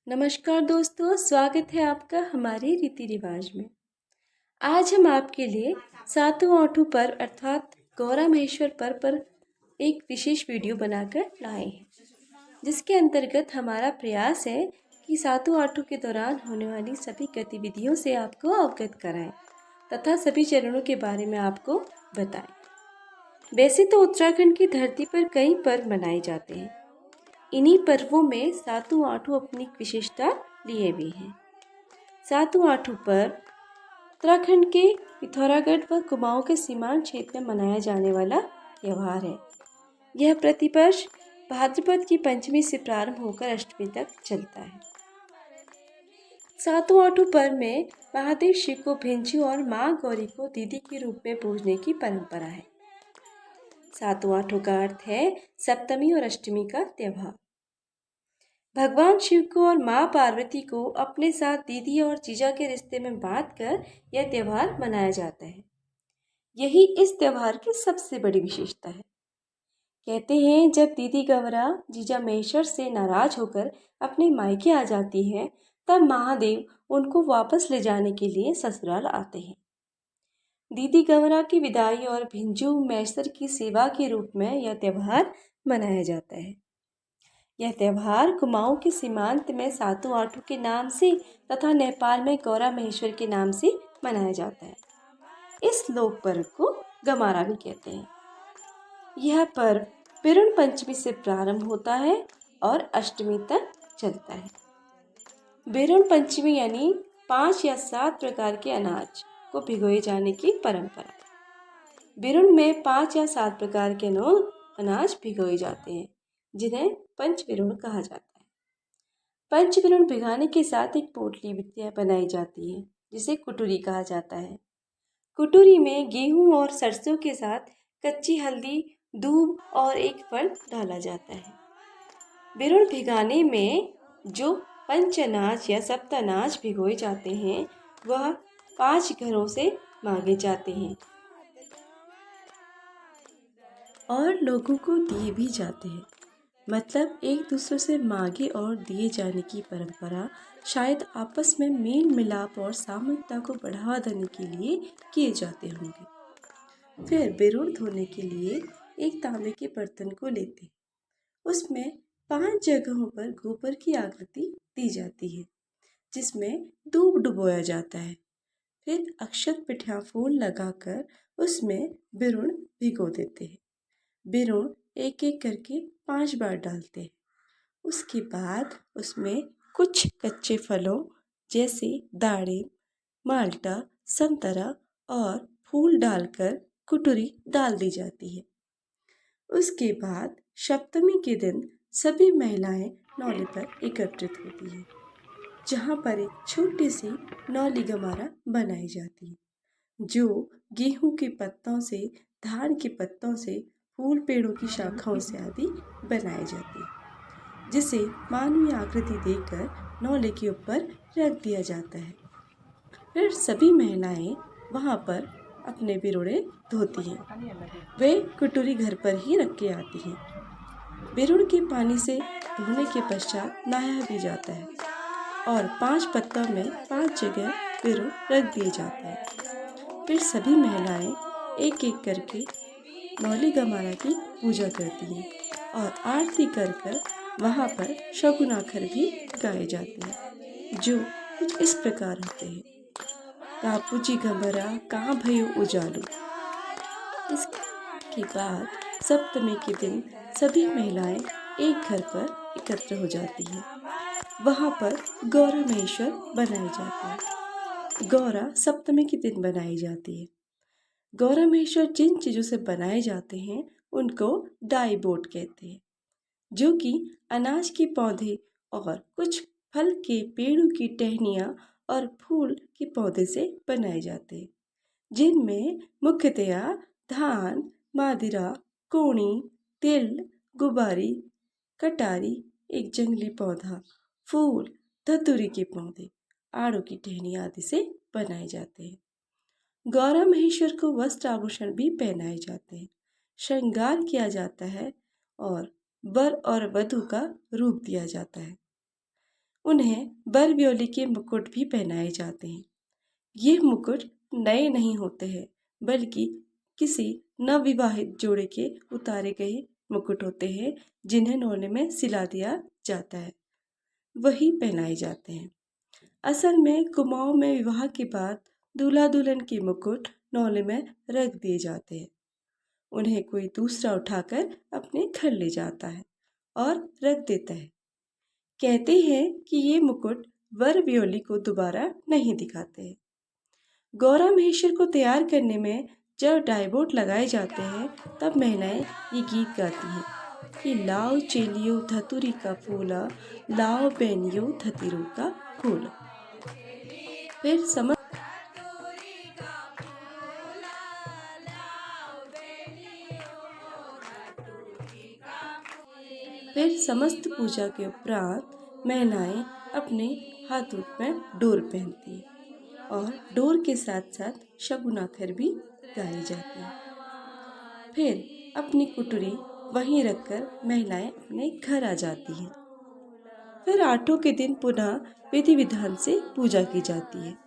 नमस्कार दोस्तों, स्वागत है आपका हमारे रीति रिवाज में। आज हम आपके लिए सातों आठों पर्व अर्थात गौरा महेश्वर पर्व पर एक विशेष वीडियो बनाकर लाए हैं, जिसके अंतर्गत हमारा प्रयास है कि सातों आठों के दौरान होने वाली सभी गतिविधियों से आपको अवगत कराएं तथा सभी चरणों के बारे में आपको बताएं। वैसे तो उत्तराखंड की धरती पर कई पर्व मनाए जाते हैं। इन्हीं पर्वों में सातों आठों अपनी विशेषता लिए भी हैं। सातों आठों पर्व उत्तराखंड के पिथौरागढ़ व कुमाऊं के सीमांत क्षेत्र में मनाया जाने वाला त्यौहार है। यह प्रतिवर्ष भाद्रपद की पंचमी से प्रारंभ होकर अष्टमी तक चलता है। सातों आठों पर्व में महादेव शिव को भिंजू और माँ गौरी को दीदी के रूप में पूजने की परंपरा है। सातों आठों का अर्थ है सप्तमी और अष्टमी का त्यौहार। भगवान शिव को और माँ पार्वती को अपने साथ दीदी और जीजा के रिश्ते में बांधकर यह त्यौहार मनाया जाता है। यही इस त्यौहार की सबसे बड़ी विशेषता है। कहते हैं जब दीदी गौरा जीजा महेश्वर से नाराज होकर अपने मायके आ जाती है, तब महादेव उनको वापस ले जाने के लिए ससुराल आते हैं। दीदी गौरा की विदाई और भिंजू महेश्वर की सेवा के रूप में यह त्यौहार मनाया जाता है। यह त्यौहार कुमाऊं के सीमांत में सातों आठों के नाम से तथा नेपाल में गौरा महेश्वर के नाम से मनाया जाता है। इस लोक पर्व को गमारा भी कहते हैं। यह पर्व बिरुण पंचमी से प्रारंभ होता है और अष्टमी तक चलता है। बिरुण पंचमी यानी 5 या 7 प्रकार के अनाज को भिगोए जाने की परंपरा। बिरुण में 5 या 7 प्रकार के अनाज भिगोए जाते हैं, जिन्हें पंचविरुण कहा जाता है। पंचविरुण भिगाने के साथ एक पोटली विद्या बनाई जाती है, जिसे कुटुरी कहा जाता है। कुटुरी में गेहूं और सरसों के साथ कच्ची हल्दी, दूब और एक फल डाला जाता है। विरुण भिगाने में जो पंच अनाज या सप्त अनाज भिगोए जाते हैं, वह 5 घरों से मांगे जाते हैं और लोगों को दिए भी जाते हैं। मतलब एक दूसरे से मांगे और दिए जाने की परंपरा शायद आपस में मेल मिलाप और सामूहिकता को बढ़ावा देने के लिए किए जाते होंगे। फिर बिरुण धोने के लिए एक तांबे के बर्तन को लेते हैं। उसमें 5 जगहों पर गोबर की आकृति दी जाती है, जिसमें दूब डुबोया जाता है। फिर अक्षत पिठा फूल लगाकर उसमें बिरुण भिगो देते हैं। बिरुण एक एक करके 5 बार डालते हैं। उसके बाद उसमें कुछ कच्चे फलों जैसे दाड़िम, माल्टा, संतरा और फूल डालकर कुटुरी डाल दी जाती है। उसके बाद सप्तमी के दिन सभी महिलाएं नौले पर एकत्रित होती हैं, जहाँ पर एक छोटी सी नौली गमारा बनाई जाती है, जो गेहूं के पत्तों से, धान के पत्तों से, फूल पेड़ों की शाखाओं से आदि बनाई जाती है, जिसे मानवीय आकृति देकर नौले के ऊपर रख दिया जाता है। फिर सभी महिलाएं वहां पर अपने बिरुड़े धोती हैं। वे कुटुरी घर पर ही रख के आती हैं। बिरुड़ के पानी से धोने के पश्चात नहाया भी जाता है और 5 पत्तों में 5 जगह बिरुड़ रख दिए जाता है। फिर सभी महिलाएं एक एक करके नौली गमारा की पूजा करती हैं और आरती कर कर वहाँ पर शगुनाखर भी गाए जाते हैं, जो कुछ इस प्रकार होते हैं। कापूजी गमरा कहाँ भयो उजालू। इसके बाद सप्तमी के दिन सभी महिलाएं एक घर पर एकत्र हो जाती हैं। वहाँ पर गौरा महेश्वर बनाए जाते हैं। गौरा सप्तमी के दिन बनाई जाती है। गौरा महेश्वर जिन चीज़ों से बनाए जाते हैं उनको डाई बोट कहते हैं, जो कि अनाज के पौधे और कुछ फल के पेड़ों की टहनियाँ और फूल के पौधे से बनाए जाते हैं, जिनमें मुख्यतया धान, मादिरा, कोणी, तिल, गुबारी, कटारी, एक जंगली पौधा, फूल, धतूरी के पौधे, आड़ू की टहनियाँ आदि से बनाए जाते हैं। गौरा महेश्वर को वस्त्र आभूषण भी पहनाए जाते हैं, श्रृंगार किया जाता है और वर और वधू का रूप दिया जाता है। उन्हें बरब्योली के मुकुट भी पहनाए जाते हैं। ये मुकुट नए नहीं होते हैं, बल्कि किसी नवविवाहित जोड़े के उतारे गए मुकुट होते हैं, जिन्हें नौले में सिला दिया जाता है, वही पहनाए जाते हैं। असल में कुमाऊं में विवाह के बाद दूल्हा दुल्हन के मुकुट नौले में रख दिए जाते हैं। उन्हें कोई दूसरा उठाकर अपने घर ले जाता है और रख देता है। कहते हैं कि ये मुकुट वर ब्योली को दोबारा नहीं दिखाते हैं। गौरा महेश्वर को तैयार करने में जब डाइबोट लगाए जाते हैं, तब महिलाएं ये गीत गाती हैं कि लाओ चेलियो धतुरी का फूला, लाओ बेनियो धतिरू का फूला। फिर समझ फिर समस्त पूजा के उपरांत महिलाएं अपने हाथों में डोर पहनती हैं और डोर के साथ साथ शगुनाथर भी गाई जाती है। फिर अपनी कुटुरी वहीं रखकर महिलाएं अपने घर आ जाती हैं। फिर आठों के दिन पुनः विधि विधान से पूजा की जाती है।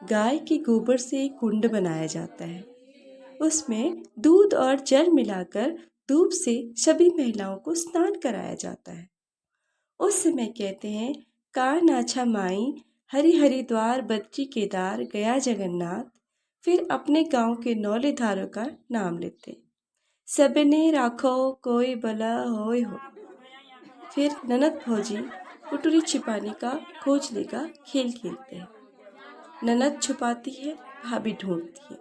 गाय के गोबर से एक कुंड बनाया जाता है। उसमें दूध और जल मिलाकर धूप से सभी महिलाओं को स्नान कराया जाता है। उस समय कहते हैं, कान आछा माई, हरि हरिद्वार बद्री केदार गया जगन्नाथ। फिर अपने गांव के नौलेधारों का नाम लेते, सबने राखो कोई भला होय हो। फिर ननद भौजी कुटुरी छिपाने का खोजने का खेल खेलते हैं। ननद छुपाती है, भाभी ढूंढती है।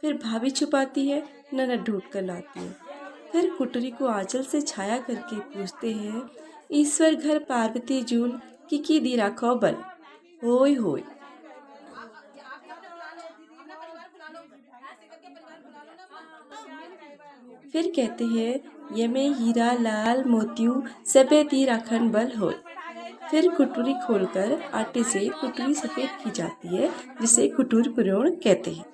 फिर भाभी छुपाती है, ननद ढूंढ कर लाती है। फिर कुटुरी को आंचल से छाया करके पूछते हैं, ईश्वर घर पार्वती जूल की दी राखो बल होय होय। फिर कहते हैं, ये में हीरा लाल मोतियू सबे दी राखन बल होय। फिर कुटुरी खोलकर आटे से कुटुरी सफेद की जाती है, जिसे कुटुर पुरोण कहते हैं।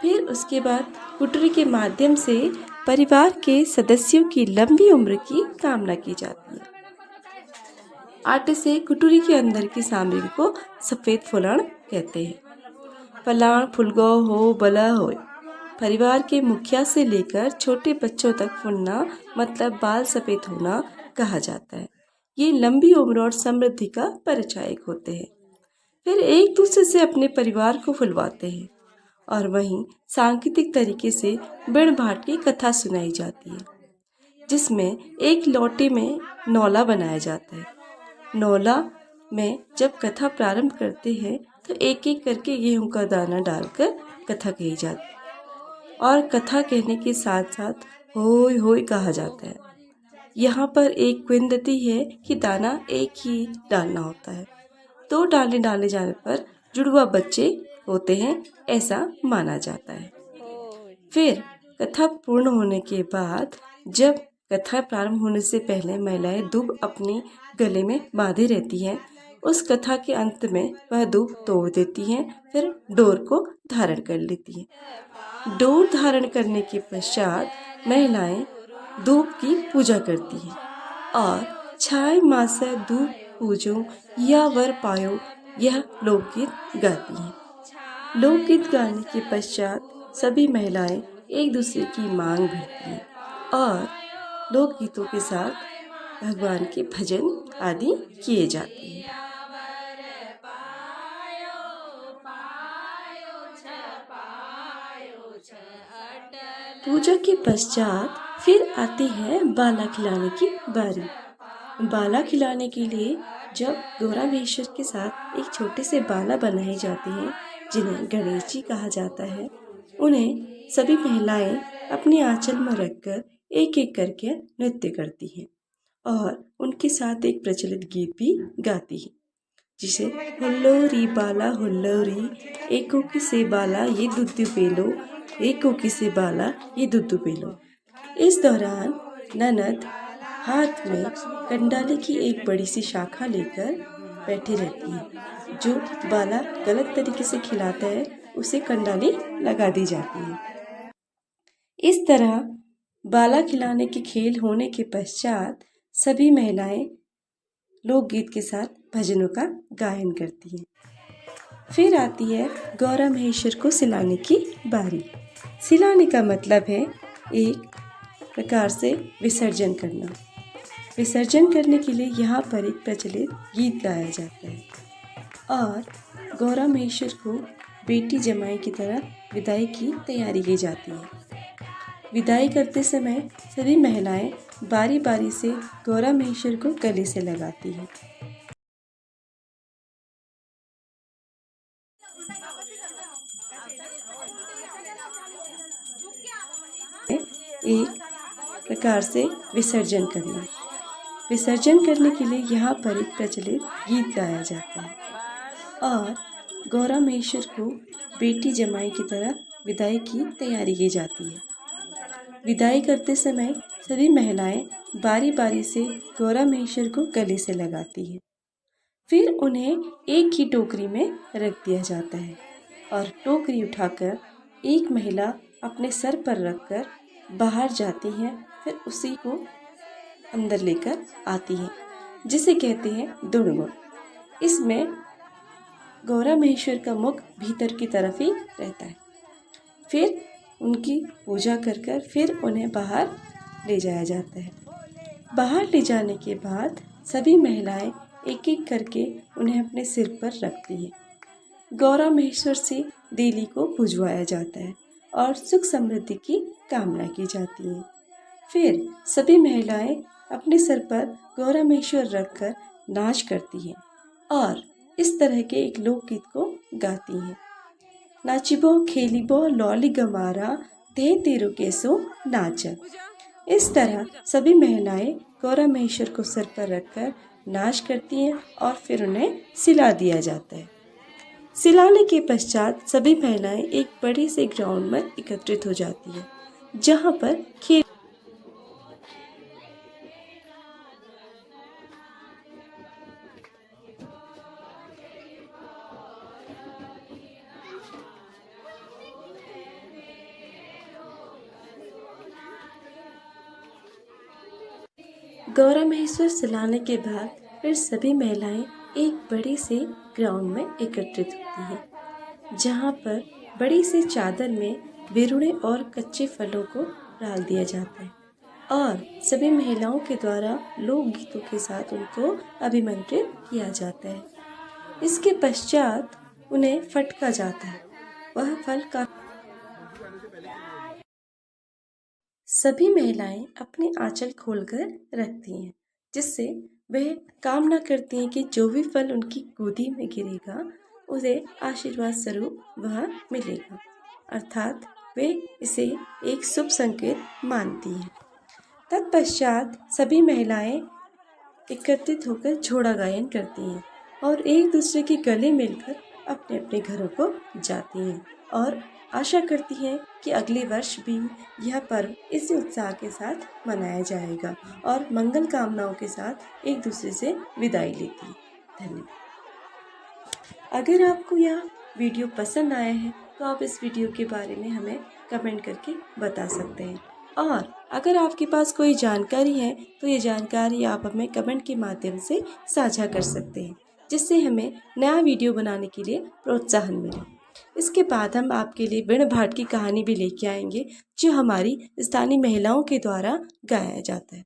फिर उसके बाद कुटुरी के माध्यम से परिवार के सदस्यों की लंबी उम्र की कामना की जाती है। आटे से कुटुरी के अंदर की सामग्री को सफेद फुलाण कहते हैं। फलाण फुलगो हो बला होय। परिवार के मुखिया से लेकर छोटे बच्चों तक फुलना मतलब बाल सफेद होना कहा जाता है। ये लंबी उम्र और समृद्धि का परिचायक होते हैं। फिर एक दूसरे से अपने परिवार को फुलवाते हैं और वहीं सांकेतिक तरीके से बिण भाट की कथा सुनाई जाती है, जिसमें एक लोटे में नौला बनाया जाता है। नौला में जब कथा प्रारंभ करते हैं तो एक एक करके गेहूं का दाना डालकर कथा कही जाती है और कथा कहने के साथ साथ होय होय कहा जाता है। यहाँ पर एक किंवदंती है कि दाना एक ही डालना होता है। 2 दाने डाले जाने पर जुड़वा बच्चे होते हैं, ऐसा माना जाता है। फिर कथा पूर्ण होने के बाद जब कथा प्रारंभ होने से पहले महिलाएं दूब अपने गले में बांधे रहती हैं, उस कथा के अंत में वह दूब तोड़ देती हैं, फिर डोर को धारण कर लेती हैं। डोर धारण करने के पश्चात महिलाएं धूप की पूजा करती हैं और छाय मासे धूप पूजो या वर पायो, यह लोकगीत गाती हैं। लोकगीत गाने के पश्चात सभी महिलाएं एक दूसरे की मांग भरती हैं और लोकगीतों के साथ भगवान के भजन आदि किए जाते हैं। पूजा के पश्चात फिर आती है बाला खिलाने की बारी। बाला खिलाने के लिए जब गौरा महेश्वर के साथ एक छोटे से बाला बनाए जाते हैं, जिन्हें गणेश जी कहा जाता है, उन्हें सभी महिलाएं अपने आंचल में रखकर एक एक करके नृत्य करती हैं और उनके साथ एक प्रचलित गीत भी गाती हैं, जिसे हुल्लोरी बाला हुल्लोरी, एको की से बाला ये दुद्धु पेलो, एको की से बाला ये दुद्धु पेलो। इस दौरान ननद हाथ में कंडाली की एक बड़ी सी शाखा लेकर बैठी रहती है। जो बाला गलत तरीके से खिलाता है, उसे कंडाली लगा दी जाती है। इस तरह बाला खिलाने के खेल होने के पश्चात सभी महिलाएं लोकगीत के साथ भजनों का गायन करती हैं। फिर आती है गौरा महेश्वर को सिलाने की बारी। सिलाने का मतलब है एक प्रकार से विसर्जन करना। विसर्जन करने के लिए यहाँ पर एक प्रचलित गीत गाया जाता है और गौरा महेश्वर को बेटी जमाई की तरह विदाई की तैयारी की जाती है। विदाई करते समय सभी महिलाएं बारी बारी से गौरा महेश्वर को गले से लगाती हैं। एक प्रकार से विसर्जन करना। विसर्जन करने के लिए यहाँ पर एक प्रचलित गीत गाया जाता है और गौरा महेश्वर को बेटी जमाई की तरह विदाई की तैयारी की जाती है। विदाई करते समय सभी महिलाएं बारी बारी से गौरा महेश्वर को गले से लगाती हैं। फिर उन्हें एक ही टोकरी में रख दिया जाता है और टोकरी उठाकर एक महिला अपने सर पर रखकर बाहर जाती हैं, फिर उसी को अंदर लेकर आती हैं, जिसे कहते हैं दुड़गुड़। इसमें गौरा महेश्वर का मुख भीतर की तरफ ही रहता है। फिर उनकी पूजा कर कर फिर उन्हें बाहर ले जाया जाता है। बाहर ले जाने के बाद सभी महिलाएं एक एक करके उन्हें अपने सिर पर रखती हैं। गौरा महेश्वर से देली को पुजवाया जाता है और सुख समृद्धि की कामना की जाती है। फिर सभी महिलाएं अपने सर पर गौरा महेश्वर रखकर नाच करती हैं और इस तरह के एक लोकगीत को गाती हैं। नाचिबो खेलिबो लौली गमारा ते तेरो केसो नाच। इस तरह सभी महिलाएं गौरा महेश्वर को सर पर रखकर नाच करती हैं और फिर उन्हें सिला दिया जाता है। सिलाने के पश्चात सभी महिलाएं एक बड़े से ग्राउंड में एकत्रित हो जाती हैं, जहां पर खेल गौरा महेश्वर सिलाने के बाद फिर सभी महिलाएं एक बड़े से ग्राउंड में एकत्रित होती हैं, जहां पर बड़ी सी चादर में बिरुड़े और कच्चे फलों को डाल दिया जाता है और सभी महिलाओं के द्वारा लोकगीतों के साथ उनको अभिमंत्रित किया जाता है। इसके पश्चात उन्हें फटका जाता है। वह फल का सभी महिलाएं अपने आंचल खोलकर रखती हैं, जिससे वह कामना करती हैं कि जो भी फल उनकी गोदी में गिरेगा उसे आशीर्वाद स्वरूप वह मिलेगा, अर्थात वे इसे एक शुभ संकेत मानती हैं। तत्पश्चात सभी महिलाएं एकत्रित होकर झोड़ा गायन करती हैं और एक दूसरे के गले मिलकर अपने अपने घरों को जाती हैं और आशा करती हैं कि अगले वर्ष भी यह पर्व इसी उत्साह के साथ मनाया जाएगा और मंगल कामनाओं के साथ एक दूसरे से विदाई लेती है। धन्यवाद। अगर आपको यह वीडियो पसंद आया है तो आप इस वीडियो के बारे में हमें कमेंट करके बता सकते हैं और अगर आपके पास कोई जानकारी है तो ये जानकारी आप हमें कमेंट के माध्यम से साझा कर सकते हैं, जिससे हमें नया वीडियो बनाने के लिए प्रोत्साहन मिले। इसके बाद हम आपके लिए बिण भाट की कहानी भी लेके आएंगे, जो हमारी स्थानीय महिलाओं के द्वारा गाया जाता है।